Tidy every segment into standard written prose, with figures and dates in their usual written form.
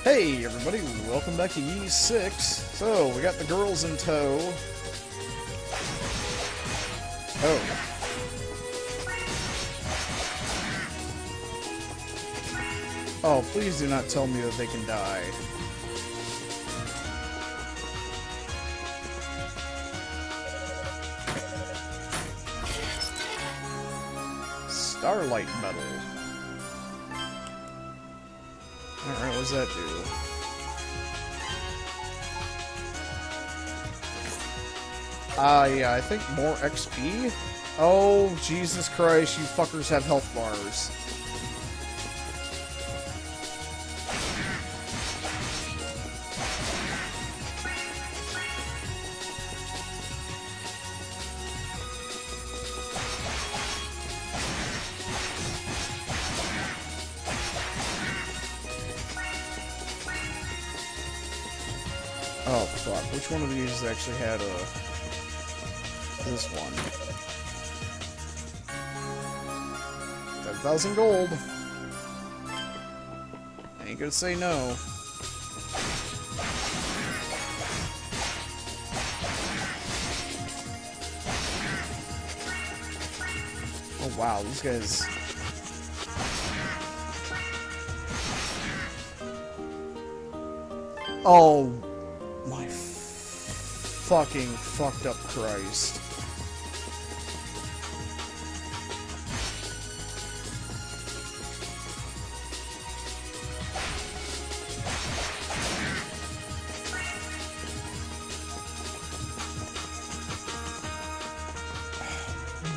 Hey everybody, welcome back to Ye 6. So, we got the girls in tow. Oh. Oh, please do not tell me that they can die. Starlight Medal. Alright, what does that do? Yeah, I think more XP? Oh, Jesus Christ, you fuckers have health bars. Oh, fuck. Which one of these actually had this one? 10,000 gold. I ain't gonna say no. Oh, wow. These guys... Oh... My fucking fucked up Christ.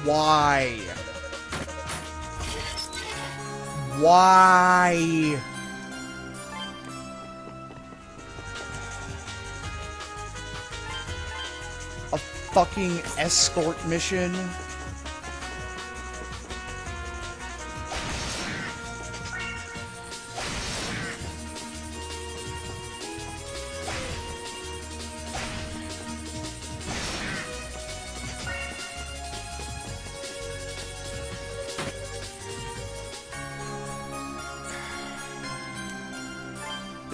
Why? Why? A fucking escort mission?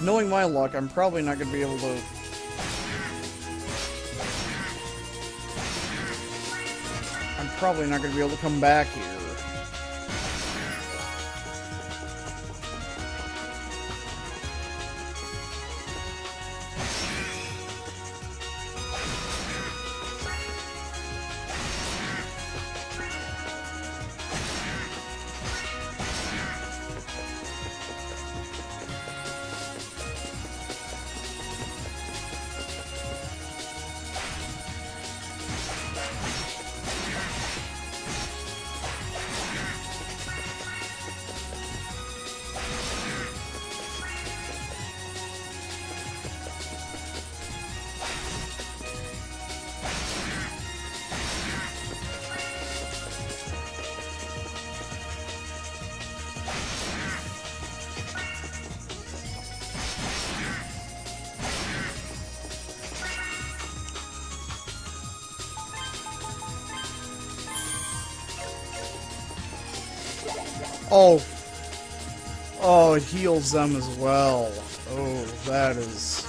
Knowing my luck, I'm probably not going to be able to... I'm probably not going to be able to come back here. Oh. Oh, it heals them as well. Oh, that is...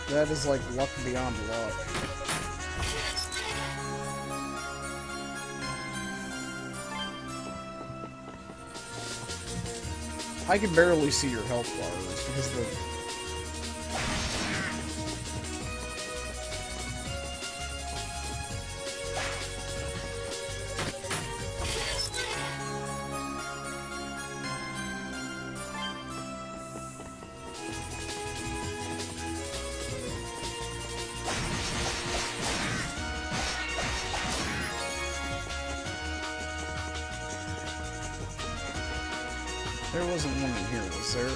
That is like luck beyond luck. I can barely see your health bars because the... There wasn't one in here, was there?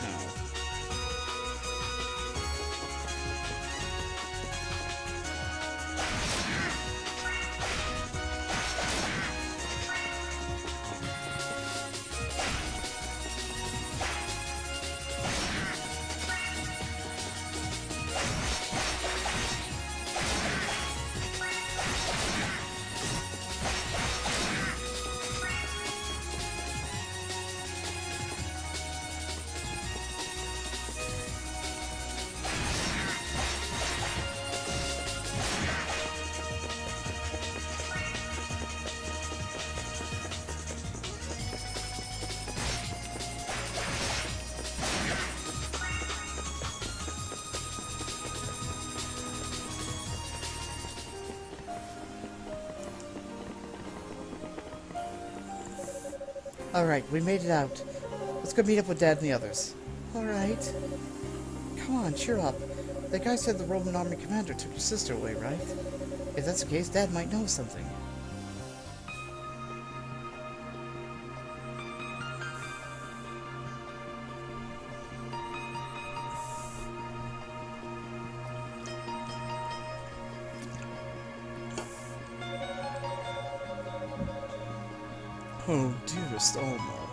No. Alright, we made it out. Let's go meet up with Dad and the others. Alright. Come on, cheer up. That guy said the Roman army commander took your sister away, right? If that's the case, Dad might know something. Oh, dearest Alma,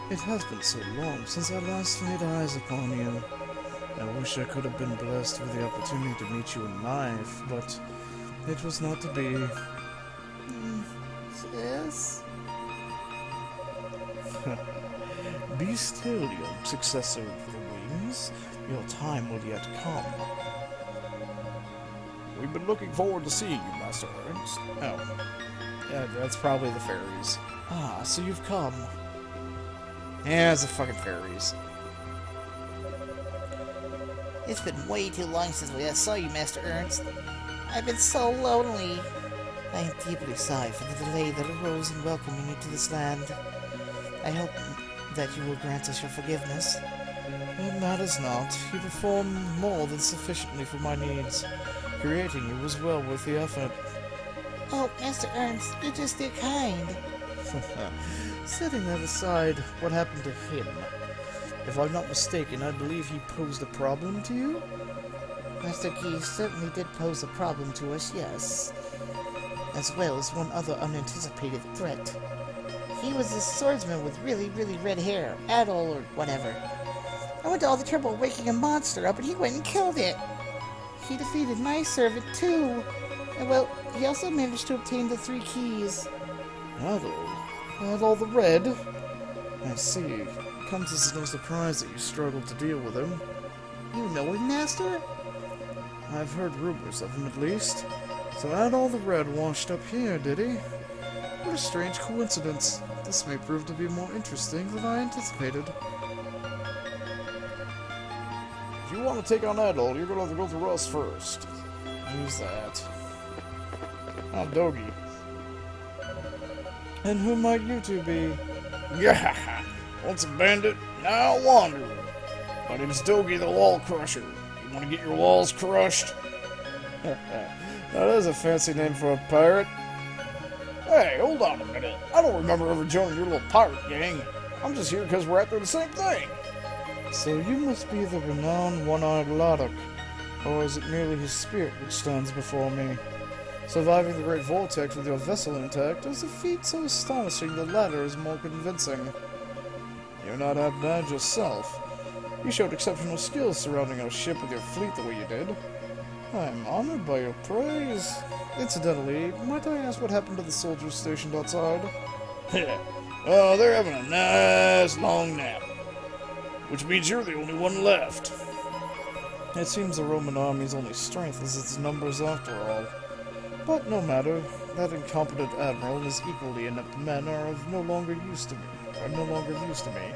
it has been so long since I last laid eyes upon you. I wish I could have been blessed with the opportunity to meet you in life, but it was not to be. Yes? Be still, young successor of the wings. Your time will yet come. We've been looking forward to seeing you, Master Ernst. Oh. Yeah, that's probably the fairies. Ah, so you've come. Yeah, it's the fucking fairies. It's been way too long since we last saw you, Master Ernst. I've been so lonely. I am deeply sorry for the delay that arose in welcoming you to this land. I hope that you will grant us your forgiveness. It matters not. You performed more than sufficiently for my needs. Creating you was well worth the effort. Oh, Master Ernst, you're just too kind. Setting that aside, what happened to him? If I'm not mistaken, I believe he posed a problem to you? Master Key certainly did pose a problem to us, yes. As well as one other unanticipated threat. He was a swordsman with really, really red hair, Adol or whatever. I went to all the trouble of waking a monster up and he went and killed it. He defeated my servant too. And well, he also managed to obtain the 3 keys. Adol? Adol the Red? I see. Comes as no surprise that you struggled to deal with him. You know him, Master? I've heard rumors of him at least. So Adol the Red washed up here, did he? What a strange coincidence. This may prove to be more interesting than I anticipated. If you want to take on Adol, you're going to have to go through us first. Who's that? Ah, Dogi. And who might you two be? Yeah, once a bandit, now a wanderer. My name's Dogi the Wall Crusher. You want to get your walls crushed? That is a fancy name for a pirate. Hey, hold on a minute. I don't remember ever joining your little pirate gang. I'm just here because we're after the same thing. So you must be the renowned one-eyed Ladok. Or is it merely his spirit which stands before me? Surviving the Great Vortex with your vessel intact is a feat so astonishing the latter is more convincing. You're not half bad yourself. You showed exceptional skills surrounding our ship with your fleet the way you did. I'm honored by your praise. Incidentally, might I ask what happened to the soldiers stationed outside? Oh, they're having a nice long nap. Which means you're the only one left. It seems the Roman army's only strength is its numbers after all. But no matter, that incompetent admiral and his equally inept men are of no longer use to me.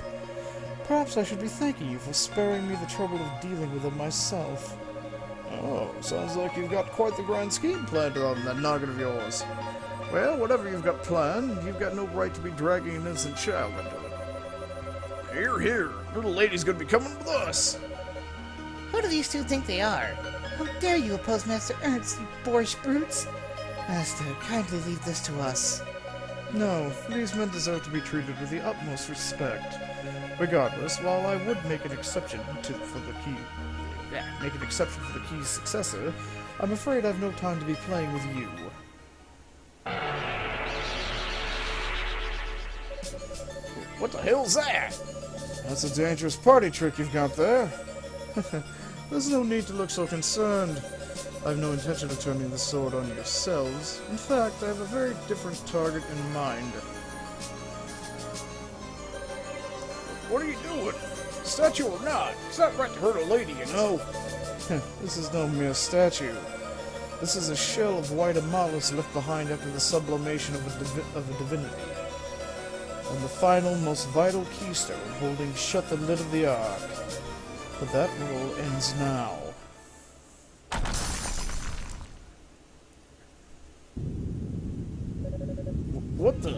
Perhaps I should be thanking you for sparing me the trouble of dealing with them myself. Oh, sounds like you've got quite the grand scheme planned on that noggin of yours. Well, whatever you've got planned, you've got no right to be dragging an innocent child into it. Here, here, little lady's gonna be coming with us. Who do these two think they are? How dare you oppose Master Ernst, you boorish brutes? Master, kindly leave this to us. No, these men deserve to be treated with the utmost respect. Regardless, while I would make an exception for the key's successor, I'm afraid I've no time to be playing with you. What the hell's that? That's a dangerous party trick you've got there. There's no need to look so concerned. I've no intention of turning the sword on yourselves. In fact, I have a very different target in mind. What are you doing? Statue or not? It's not right to hurt a lady, you know. This is no mere statue. This is a shell of white amalus left behind after the sublimation of a divinity. And the final, most vital keystone holding shut the lid of the Ark. But that role ends now. What the?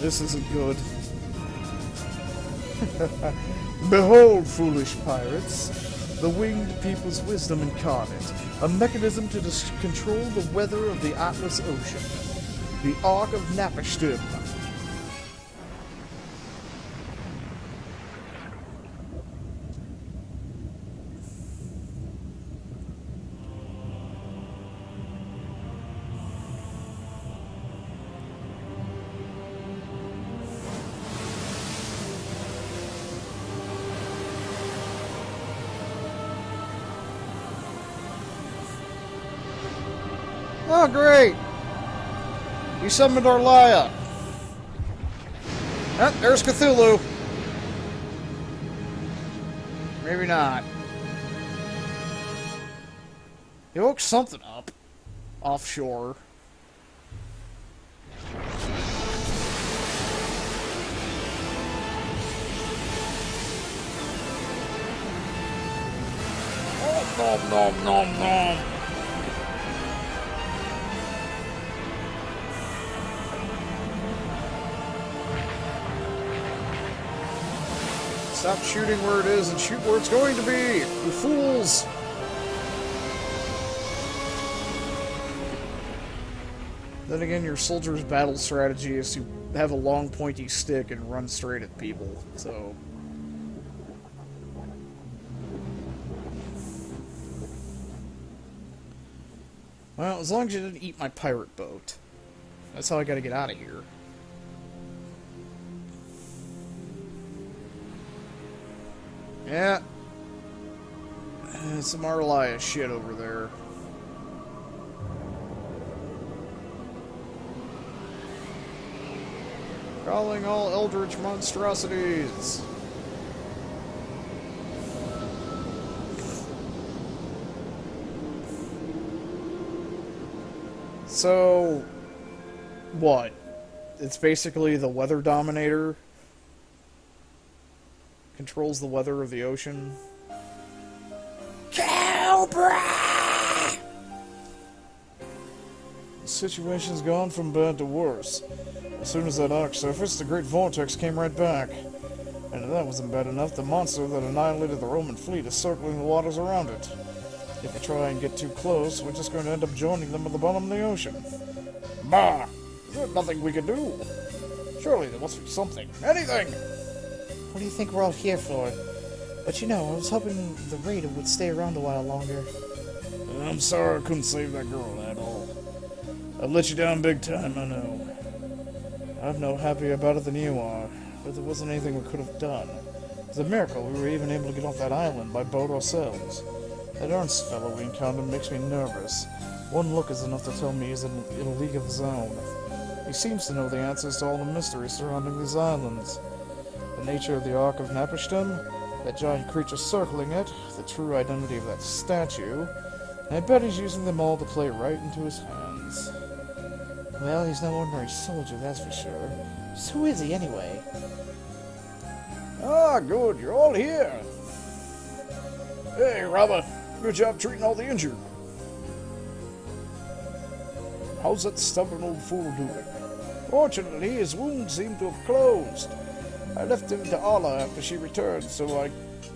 This isn't good. Behold, foolish pirates, the winged people's wisdom incarnate, a mechanism to control the weather of the Atlas Ocean. The Ark of Napishtim. Oh, great! You summoned our Laya. Oh, there's Cthulhu. Maybe not. He woke something up. Offshore. Oh, nom nom nom nom. Stop shooting where it is and shoot where it's going to be! You fools! Then again, your soldier's battle strategy is to have a long pointy stick and run straight at people, so... Well, as long as you didn't eat my pirate boat. That's how I gotta get out of here. Yeah. Some Arlaya shit over there. Calling all eldritch monstrosities. So, what? It's basically the weather dominator. Controls the weather of the ocean. Cobra! The situation's gone from bad to worse. As soon as that ark surfaced, the great vortex came right back. And if that wasn't bad enough, the monster that annihilated the Roman fleet is circling the waters around it. If we try and get too close, we're just going to end up joining them at the bottom of the ocean. Bah! There's nothing we can do. Surely there must be something. Anything! What do you think we're all here for? But you know, I was hoping the raider would stay around a while longer. I'm sorry I couldn't save that girl at all. I've let you down big time, I know. I'm no happier about it than you are, but there wasn't anything we could have done. It's a miracle we were even able to get off that island by boat ourselves. That Ernst fellow we encountered makes me nervous. One look is enough to tell me he's in a league of his own. He seems to know the answers to all the mysteries surrounding these islands. The nature of the Ark of Napishtim, that giant creature circling it, the true identity of that statue, and I bet he's using them all to play right into his hands. Well, he's no ordinary soldier, that's for sure. So who is he, anyway? Ah, good, you're all here. Hey, Robert, good job treating all the injured. How's that stubborn old fool doing? Fortunately, his wounds seem to have closed. I left him to Allah after she returned so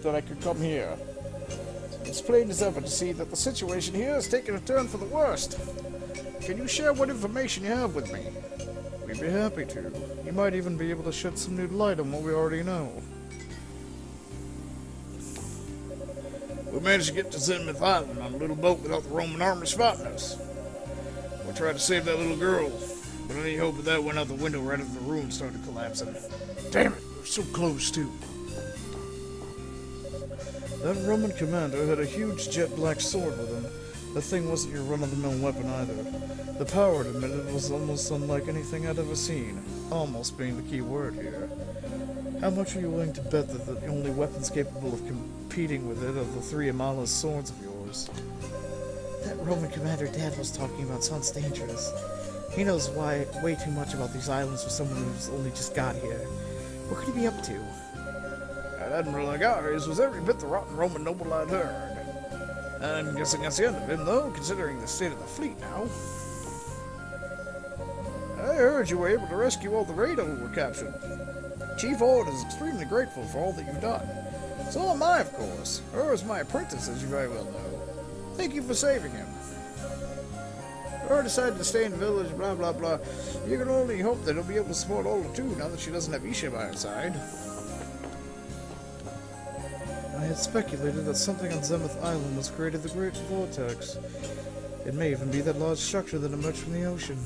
that I could come here. It's plain as ever to see that the situation here has taken a turn for the worst. Can you share what information you have with me? We'd be happy to. You might even be able to shed some new light on what we already know. We managed to get to Zenmouth Island on a little boat without the Roman army spotting us. We tried to save that little girl, but any hope of that went out the window right as the ruins started collapsing. Damn it, we're so close too. That Roman commander had a huge jet black sword with him. The thing wasn't your run-of-the-mill weapon either. The power it emitted was almost unlike anything I'd ever seen. Almost being the key word here. How much are you willing to bet that the only weapons capable of competing with it are the three Amala's swords of yours? That Roman commander Dad was talking about sounds dangerous. He knows way too much about these islands for someone who's only just got here. What could he be up to? That admiral Agares was every bit the rotten Roman noble I'd heard. I'm guessing that's the end of him, though, considering the state of the fleet now. I heard you were able to rescue all the Raider who were captured. Chief Ord is extremely grateful for all that you've done. So am I, of course. Or is my apprentice, as you very well know. Thank you for saving him. Or decided to stay in the village, blah blah blah. You can only hope that he'll be able to support Ola too, now that she doesn't have Isha by her side. I had speculated that something on Zemeth Island was created the Great Vortex. It may even be that large structure that emerged from the ocean.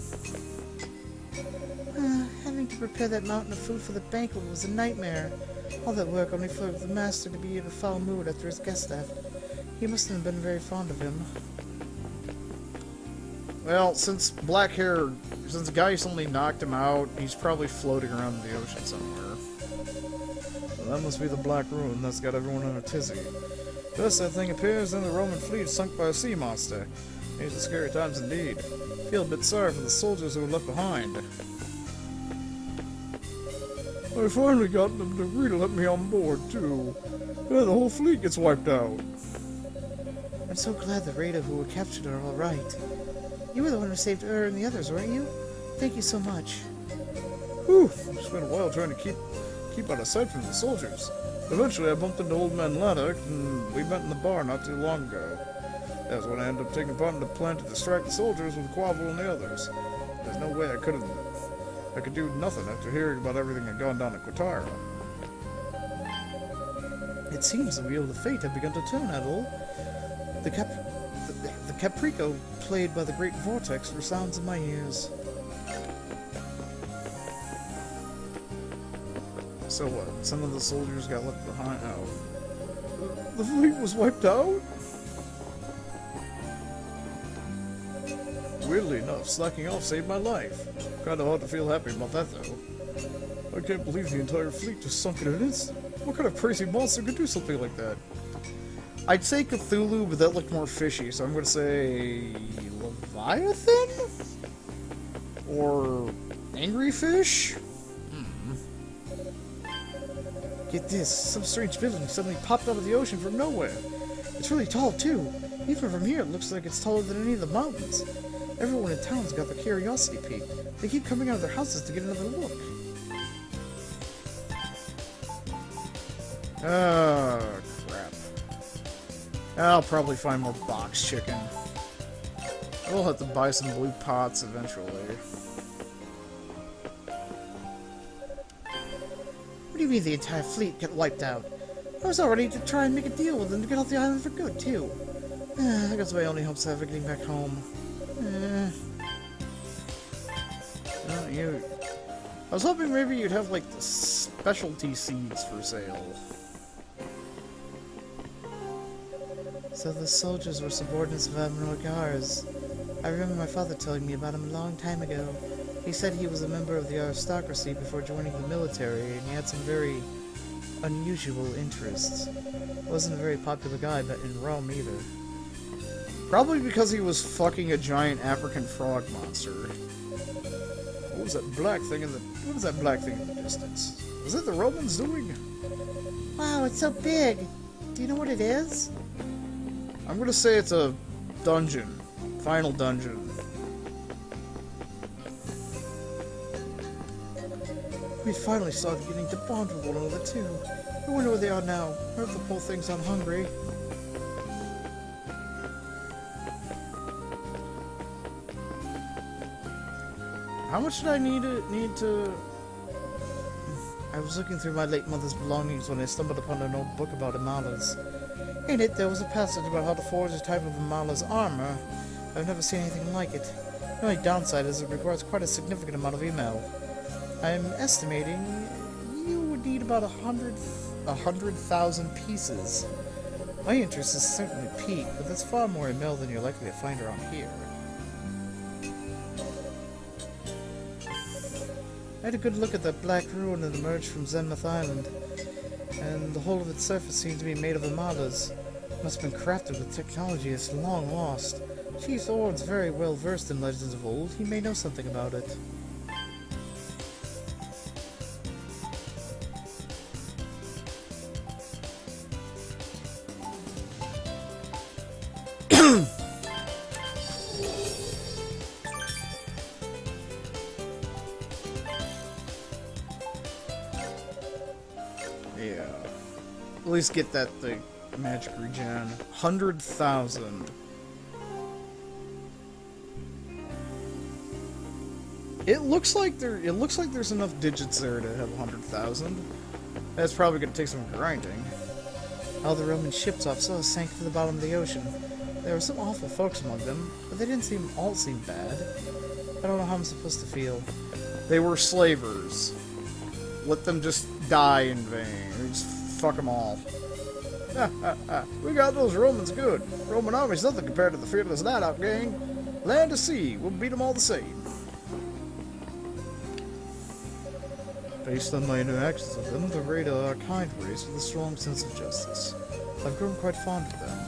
Having to prepare that mountain of food for the banquet was a nightmare. All that work only for the master to be in a foul mood after his guest left. He mustn't have been very fond of him. Well, since the guy suddenly knocked him out, he's probably floating around in the ocean somewhere. Well, that must be the Black Ruin that's got everyone in a tizzy. First that thing appears, then the Roman fleet sunk by a sea monster. These are scary times indeed. Feel a bit sorry for the soldiers who were left behind. I finally got them to agree to let me on board, too. Then the whole fleet gets wiped out. I'm so glad the raider who were captured are all right. You were the one who saved and the others, weren't you? Thank you so much. Whew, spent a while trying to keep out of sight from the soldiers. Eventually I bumped into Old Man Laddock, and we met in the bar not too long ago. That's when I ended up taking part in the plan to distract the soldiers with Quavel and the others. There's no way I could do nothing after hearing about everything that had gone down at Quatara. It seems the wheel of fate had begun to turn, Adol. The caprico played by the Great Vortex resounds in my ears. So what? Some of the soldiers got left behind? Oh. The fleet was wiped out? Weirdly enough, slacking off saved my life. Kinda hard to feel happy about that, though. I can't believe the entire fleet just sunk in an instant. What kind of crazy monster could do something like that? I'd say Cthulhu, but that looked more fishy, so I'm gonna say Leviathan? Or Angry Fish? Get this, some strange building suddenly popped out of the ocean from nowhere. It's really tall, too. Even from here, it looks like it's taller than any of the mountains. Everyone in town's got their curiosity piqued. They keep coming out of their houses to get another look. Oh, crap. I'll probably find more box chicken. We'll have to buy some blue pots eventually. What do you mean the entire fleet got wiped out? I was all ready to try and make a deal with them to get off the island for good, too. I guess my only hopes of getting back home. I was hoping maybe you'd have, like, the specialty seeds for sale. So the soldiers were subordinates of Admiral Gars. I remember my father telling me about him a long time ago. He said he was a member of the aristocracy before joining the military, and he had some very unusual interests. Wasn't a very popular guy, but in Rome either. Probably because he was fucking a giant African frog monster. What was that black thing in the distance? Was it the Romans doing? Wow, it's so big! Do you know what it is? I'm gonna say it's a dungeon. Final dungeon. We finally started getting to bond with one another, too. I wonder where they are now. I hope the poor things aren't hungry. How much did I need to... I was looking through my late mother's belongings when I stumbled upon an old book about Amalas. In it, there was a passage about how to forge a type of Amala's armor. I've never seen anything like it. The only downside is it requires quite a significant amount of email. I'm estimating you would need about 100,000 pieces. My interest is certainly piqued, but that's far more email than you're likely to find around here. I had a good look at that black ruin that emerged from Zenmouth Island, and the whole of its surface seemed to be made of Amalas. Must have been crafted with technology that's long lost. Chief Ord's very well versed in legends of old. He may know something about it. least get that thing. Magic regen. 100,000. It looks like there's enough digits there to have 100,000. That's probably gonna take some grinding. All the Roman ships off so sank to the bottom of the ocean. There were some awful folks among them, but they didn't all seem bad. I don't know how I'm supposed to feel. They were slavers. Let them just die in vain. Just fuck them all. We got those Romans good. Roman army's nothing compared to the fearless Night-Out gang. Land to sea, we'll beat them all the same. Based on my interactions with them, the Raider are a kind race with a strong sense of justice. I've grown quite fond of them.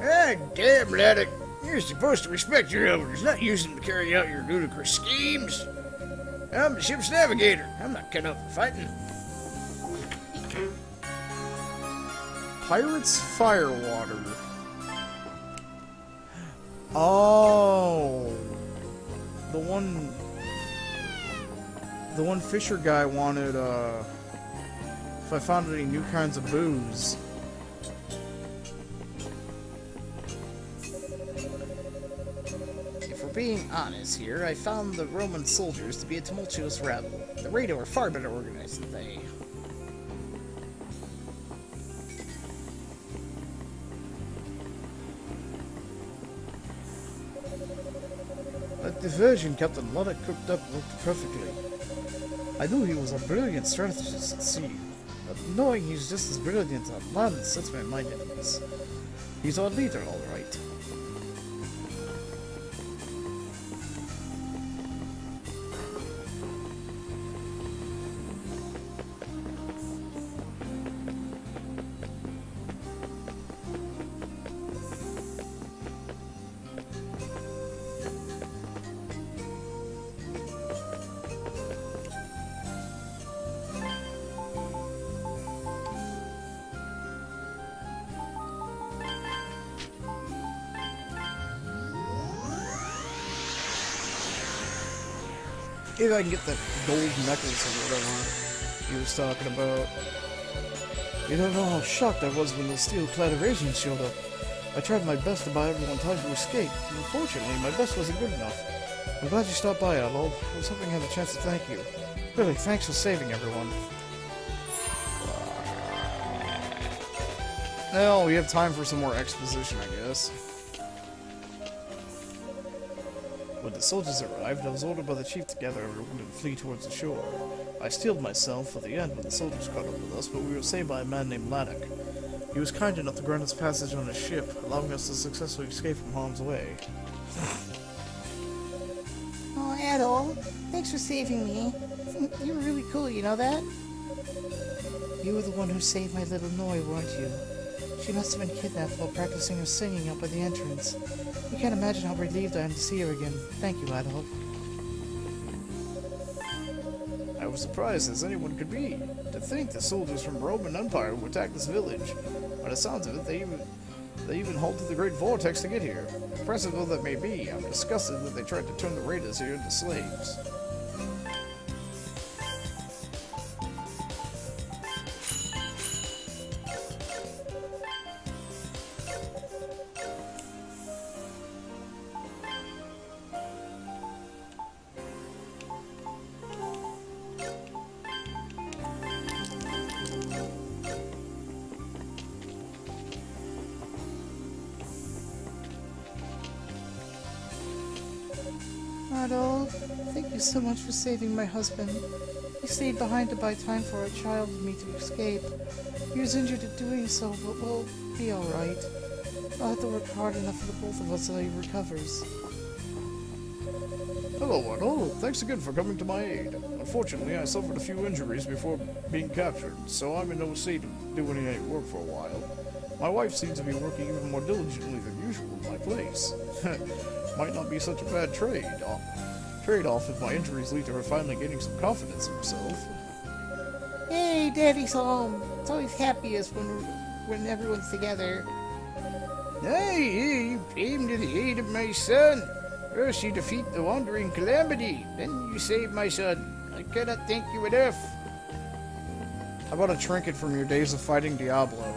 Ah, damn, Laddock. You're supposed to respect your elders, not use them to carry out your ludicrous schemes. I'm the ship's navigator. I'm not cut out for fighting. Pirates Firewater. Oh. The one fisher guy wanted, if I found any new kinds of booze. If we're being honest here, I found the Roman soldiers to be a tumultuous rabble. The Raider are far better organized than they. That diversion Captain Luddock cooked up worked perfectly. I knew he was a brilliant strategist at sea, but knowing he's just as brilliant on land sets my mind at ease. He's our leader, all right. If I can get that gold necklace or whatever he was talking about. You don't know how shocked I was when those steel-clad Eurasians showed up. I tried my best to buy everyone time to escape. Unfortunately, my best wasn't good enough. I'm glad you stopped by, Adolf. I was hoping I had a chance to thank you. Really, thanks for saving everyone. Well, we have time for some more exposition, I guess. When the soldiers arrived, I was ordered by the chief to gather everyone and flee towards the shore. I steeled myself for the end when the soldiers caught up with us, but we were saved by a man named Laddock. He was kind enough to grant us passage on his ship, allowing us to successfully escape from harm's way. Oh, Adol, thanks for saving me. You were really cool, you know that? You were the one who saved my little Noi, weren't you? She must have been kidnapped while practicing her singing up by the entrance. You can't imagine how relieved I am to see her again. Thank you, Adol. I was surprised as anyone could be. To think the soldiers from Roman Empire would attack this village. By the sounds of it, they even halted the Great Vortex to get here. Impressive though that may be, I'm disgusted that they tried to turn the raiders here into slaves. Adol, thank you so much for saving my husband. He stayed behind to buy time for a child and me to escape. He was injured in doing so, but we'll be alright. I'll have to work hard enough for the both of us until he recovers. Hello, Adol. Thanks again for coming to my aid. Unfortunately, I suffered a few injuries before being captured, so I'm in no state to do any work for a while. My wife seems to be working even more diligently than usual in my place. Might not be such a bad trade-off if my injuries lead to her finally gaining some confidence in herself. Hey, Daddy's home. It's always happiest when everyone's together. Hey, you came to the aid of my son. First you defeat the wandering calamity, then you save my son. I cannot thank you enough. How about a trinket from your days of fighting Diablo?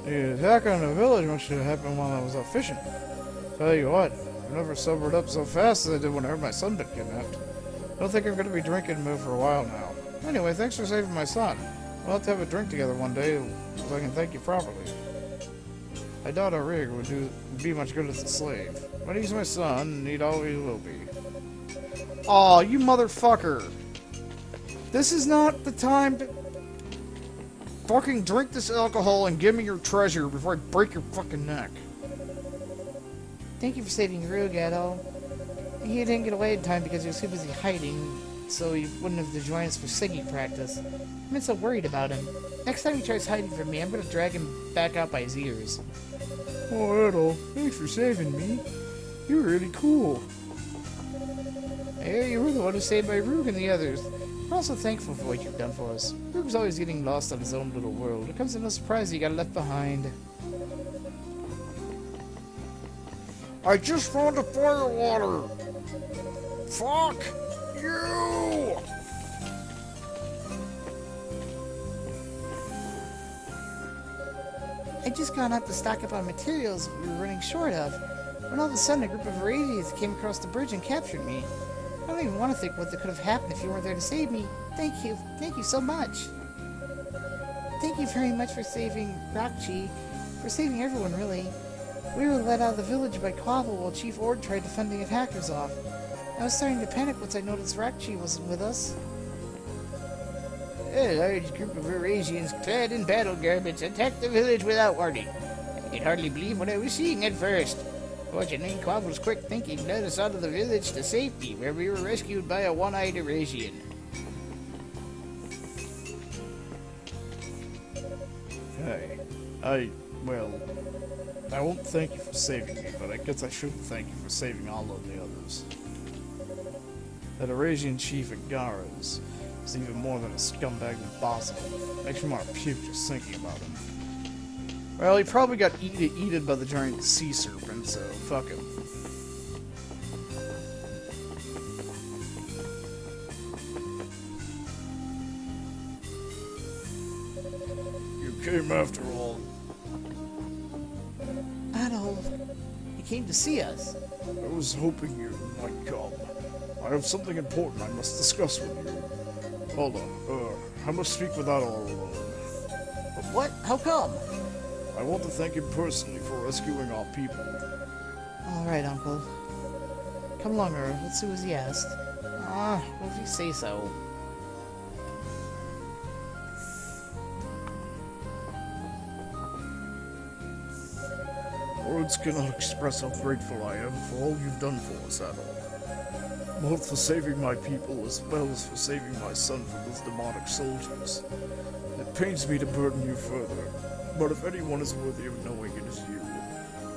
The attack on the village must have happened while I was out fishing. Tell you what, I never sobered up so fast as I did when I heard my son been kidnapped. I don't think I'm going to be drinking mood for a while now. Anyway, thanks for saving my son. We'll have to have a drink together one day so I can thank you properly. I doubt our rig would be much good as a slave, but he's my son, and he always will be. Aw, you motherfucker! This is not the time to fucking drink this alcohol and give me your treasure before I break your fucking neck. Thank you for saving Rug, Adol. He didn't get away in time because he was too busy hiding, so he wouldn't have joined us for singing practice. I've been so worried about him. Next time he tries hiding from me, I'm gonna drag him back out by his ears. Oh, Adol, thanks for saving me. You're really cool. Hey, you were the one who saved my Rug and the others. I'm also thankful for what you've done for us. Rug's always getting lost on his own little world. It comes as no surprise he got left behind. I just found a fire water. Fuck you! I just gone out to stock up on materials we were running short of, when all of a sudden a group of Arabians came across the bridge and captured me. I don't even want to think what could have happened if you weren't there to save me. Thank you so much. Thank you very much for saving Rakchi, for saving everyone really. We were led out of the village by Quavel while Chief Ord tried to fend the attackers off. I was starting to panic once I noticed Rakchi wasn't with us. A large group of Eurasians clad in battle garments attacked the village without warning. I could hardly believe what I was seeing at first. Fortunately, Quavel's quick thinking led us out of the village to safety, where we were rescued by a one-eyed Eurasian. Hey, I won't thank you for saving me, but I guess I shouldn't thank you for saving all of the others. That Eurasian chief at Gara's is even more than a scumbag impossible. Makes me want to puke just thinking about him. Well, he probably got eaten by the giant sea serpent, so fuck him. You came after all. Adol, you came to see us. I was hoping you might come. I have something important I must discuss with you. Hold on, I must speak with Adol alone. What? How come? I want to thank him personally for rescuing our people. Alright, Uncle. Come along, Earl. Let's do as he asked. Well, if you say so. Words cannot express how grateful I am for all you've done for us, Adol. Both for saving my people as well as for saving my son from those demonic soldiers. It pains me to burden you further, but if anyone is worthy of knowing, it is you.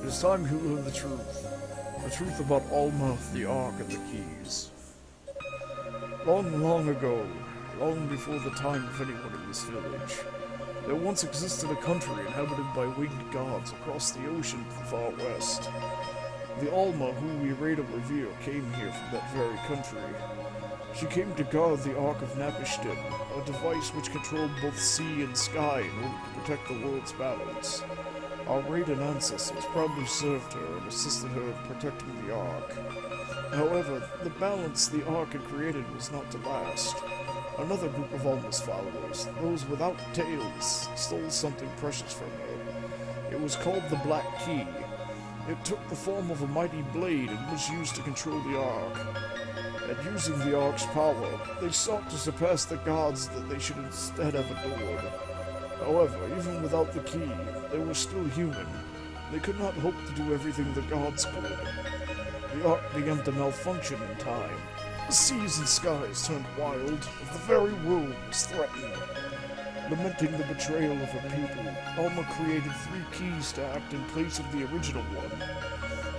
It is time you learn the truth. The truth about Alma, the Ark, and the Keys. Long, long ago, long before the time of anyone in this village, there once existed a country inhabited by winged gods across the ocean to the far west. The Alma, who we rate and revere, came here from that very country. She came to guard the Ark of Napishtim, a device which controlled both sea and sky in order to protect the world's balance. Our Raiden ancestors probably served her and assisted her in protecting the Ark. However, the balance the Ark had created was not to last. Another group of Alma's followers, those without tails, stole something precious from her. It was called the Black Key. It took the form of a mighty blade and was used to control the Ark. And using the Ark's power, they sought to surpass the gods that they should instead have adored. However, even without the key, they were still human. They could not hope to do everything the gods could. The Ark began to malfunction in time. The seas and skies turned wild, the very world was threatened. Lamenting the betrayal of her people, Alma created 3 keys to act in place of the original one.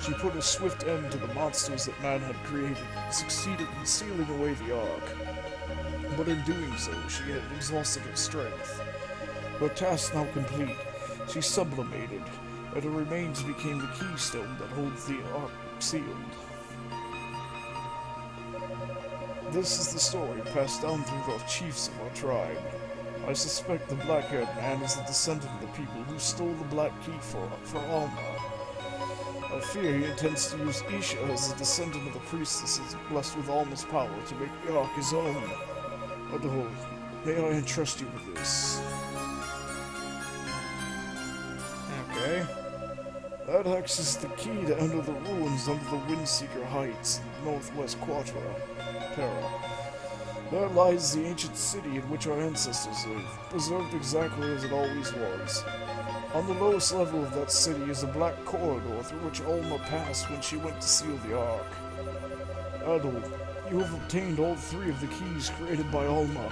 She put a swift end to the monsters that man had created and succeeded in sealing away the Ark. But in doing so, she had exhausted her strength. Her task now complete, she sublimated, and the remains became the keystone that holds the Ark sealed. This is the story passed down through the chiefs of our tribe. I suspect the black-haired man is the descendant of the people who stole the black key for Alma. I fear he intends to use Isha as a descendant of the priestesses blessed with Alma's power to make the Ark his own. Adol, may I entrust you with this? Okay. That hex is the key to enter the ruins under the Windseeker Heights in northwest Terra. There lies the ancient city in which our ancestors lived, preserved exactly as it always was. On the lowest level of that city is a black corridor through which Alma passed when she went to seal the Ark. Adol, you have obtained all 3 of the keys created by Alma.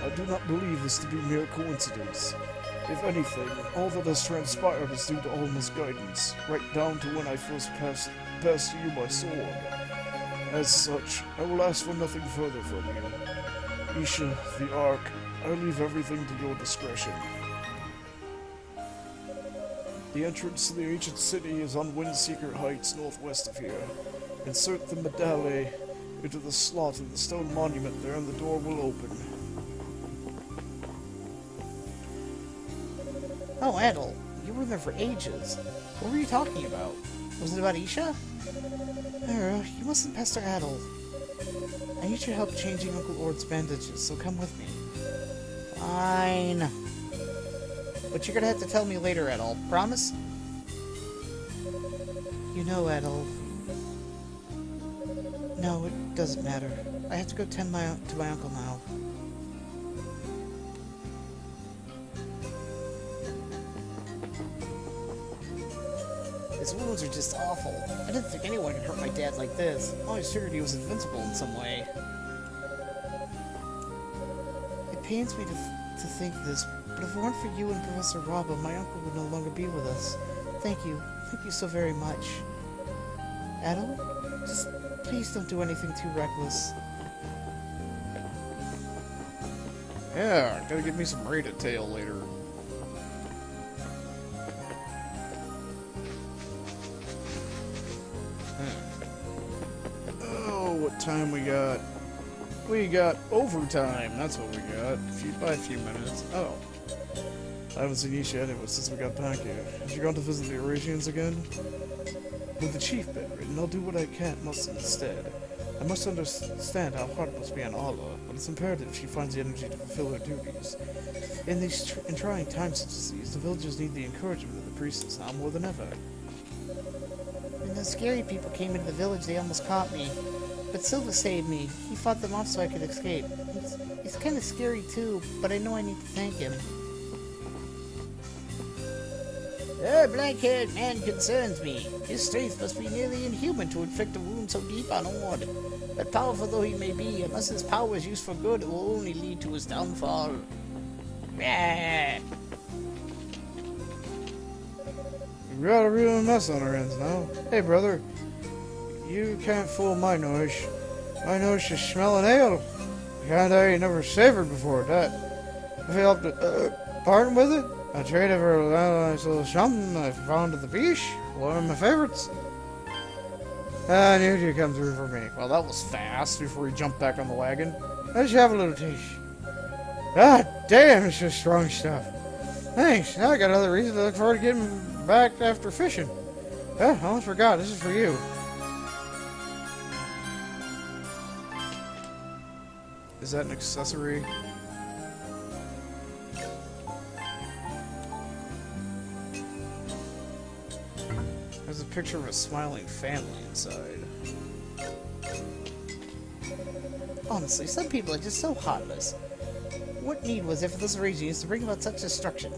I do not believe this to be mere coincidence. If anything, all that has transpired is due to Alma's guidance, right down to when I first passed to you my sword. As such, I will ask for nothing further from you. Isha, the Ark, I leave everything to your discretion. The entrance to the ancient city is on Windseeker Heights northwest of here. Insert the medallion into the slot in the stone monument there and the door will open. Oh, Adol, you were there for ages. What were you talking about? Was it about Isha? You mustn't pester Adol. I need your help changing Uncle Ord's bandages, so come with me. Fine. But you're gonna have to tell me later, Adol. Promise? You know, Adol. No, it doesn't matter. I have to go tend to my uncle now. His wounds are just awful. I didn't think anyone could hurt my dad like this. I always figured he was invincible in some way. It pains me to think this, but if it weren't for you and Professor Rabba, my uncle would no longer be with us. Thank you. Thank you so very much. Adol? Just please don't do anything too reckless. Yeah, gotta get me some rated tail later. Oh, what time we got? We got overtime. That's what we got. By a few minutes. Oh. I haven't seen Isha anyway since we got back here. Has she gone to visit the Eurasians again? With the chief bedridden, I'll do what I must instead. I must understand how hard it must be on Allah, but it's imperative she finds the energy to fulfill her duties. In trying times such as these, the villagers need the encouragement of the priestess now more than ever. When those scary people came into the village, they almost caught me. But Silva saved me. He fought them off so I could escape. He's kind of scary too, but I know I need to thank him. The black-haired man concerns me. His strength must be nearly inhuman to inflict a wound so deep on Ord. But powerful though he may be, unless his power is used for good, it will only lead to his downfall. Rah! We've got a real mess on our hands now. Hey, brother. You can't fool my nose. My nose is smelling ale. The kind I ain't never savored before, that. If you help to, pardon with it? I traded for a nice little something I found at the beach. One of my favorites. I knew you'd come through for me. Well, that was fast before he jumped back on the wagon. Let's have a little taste. God damn, it's just strong stuff. Thanks. Now I got another reason to look forward to getting back after fishing. I almost forgot. This is for you. Is that an accessory? There's a picture of a smiling family inside. Honestly, some people are just so heartless. What need was there for those Eurasians to bring about such destruction?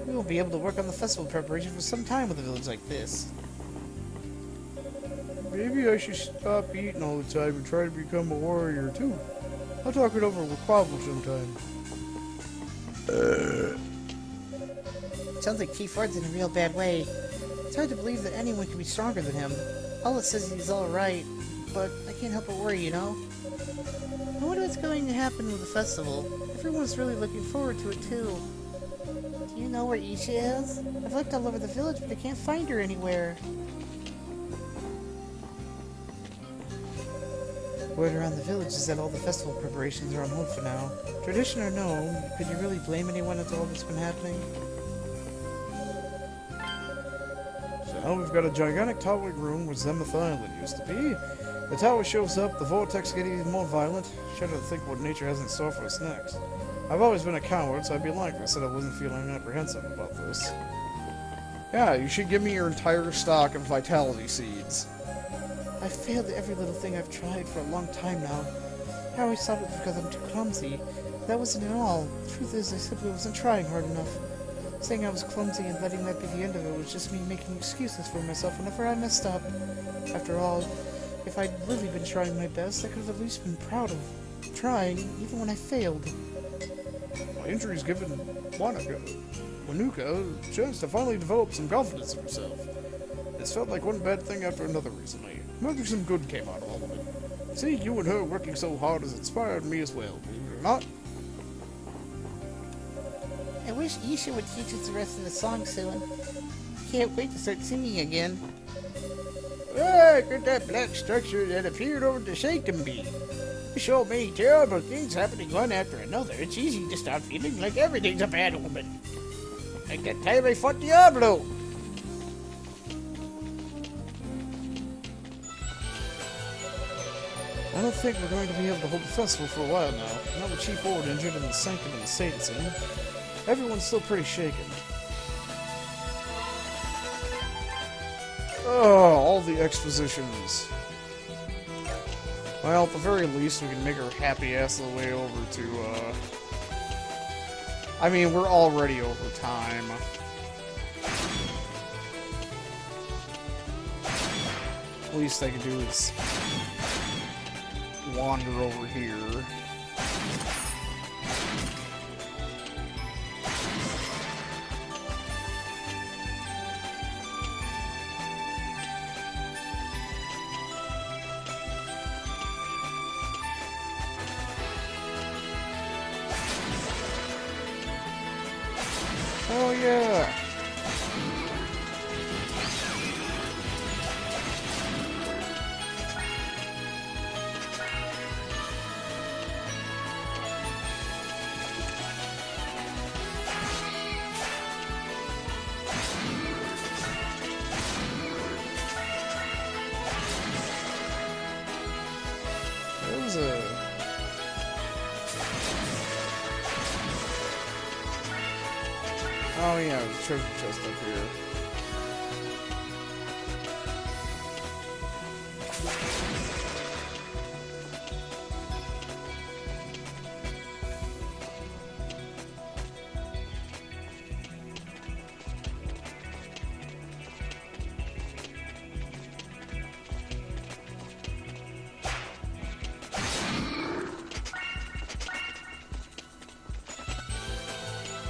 We won't be able to work on the festival preparation for some time with a village like this. Maybe I should stop eating all the time and try to become a warrior too. I'll talk it over with Quabble sometime. Sounds like Keith Ford's in a real bad way. It's hard to believe that anyone can be stronger than him. Allah says he's alright, but I can't help but worry, you know? I wonder what's going to happen with the festival. Everyone's really looking forward to it, too. Do you know where Isha is? I've looked all over the village, but I can't find her anywhere. Word around the village is that all the festival preparations are on hold for now. Tradition or no, could you really blame anyone after all that's been happening? So now we've got a gigantic towering room where Zenith Island used to be. The tower shows up, the vortex getting even more violent. Shudder to think what nature has in store for us next. I've always been a coward, so I'd be lying if I said I wasn't feeling apprehensive about this. Yeah, you should give me your entire stock of vitality seeds. I've failed at every little thing I've tried for a long time now. I always thought it was because I'm too clumsy. That wasn't at all. The truth is, I simply wasn't trying hard enough. Saying I was clumsy and letting that be the end of it was just me making excuses for myself whenever I messed up. After all, if I'd really been trying my best, I could have at least been proud of trying, even when I failed. My injury's given Manuka a chance to finally develop some confidence in herself. It's felt like one bad thing after another recently. Maybe some good came out of all of it. See, you and her working so hard has inspired me as well, believe it or not. I wish Isha would teach us the rest of the song soon. Can't wait to start singing again. Look at that black structure that appeared over the sanctum bee. There's so many terrible things happening one after another, it's easy to start feeling like everything's a bad omen. Like that time I fought Diablo. I don't think we're going to be able to hold the festival for a while now. Now with Chief Ord injured and the sanctum and the state it's in, everyone's still pretty shaken. Oh, all the expositions. Well, at the very least, we can make her happy ass the way over to, I mean, we're already over time. Least I can do is wander over here. Oh yeah! There was a... Oh yeah, there's a treasure chest up here.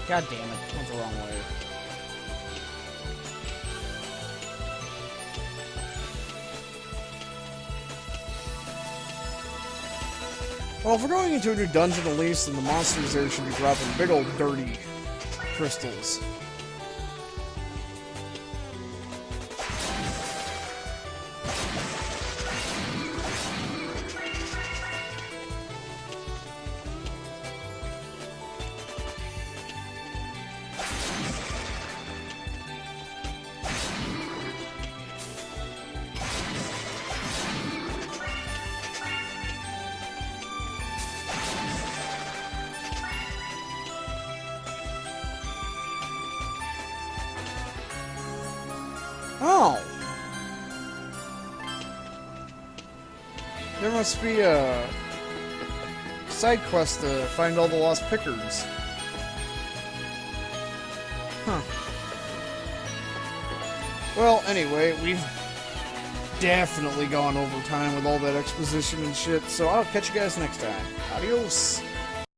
God damn it, went the wrong way. Well, if we're going into a new dungeon at least, then the monsters there should be dropping big old dirty crystals. Oh! There must be a side quest to find all the lost pickers. Huh. Well, anyway, we've definitely gone over time with all that exposition and shit, so I'll catch you guys next time. Adios!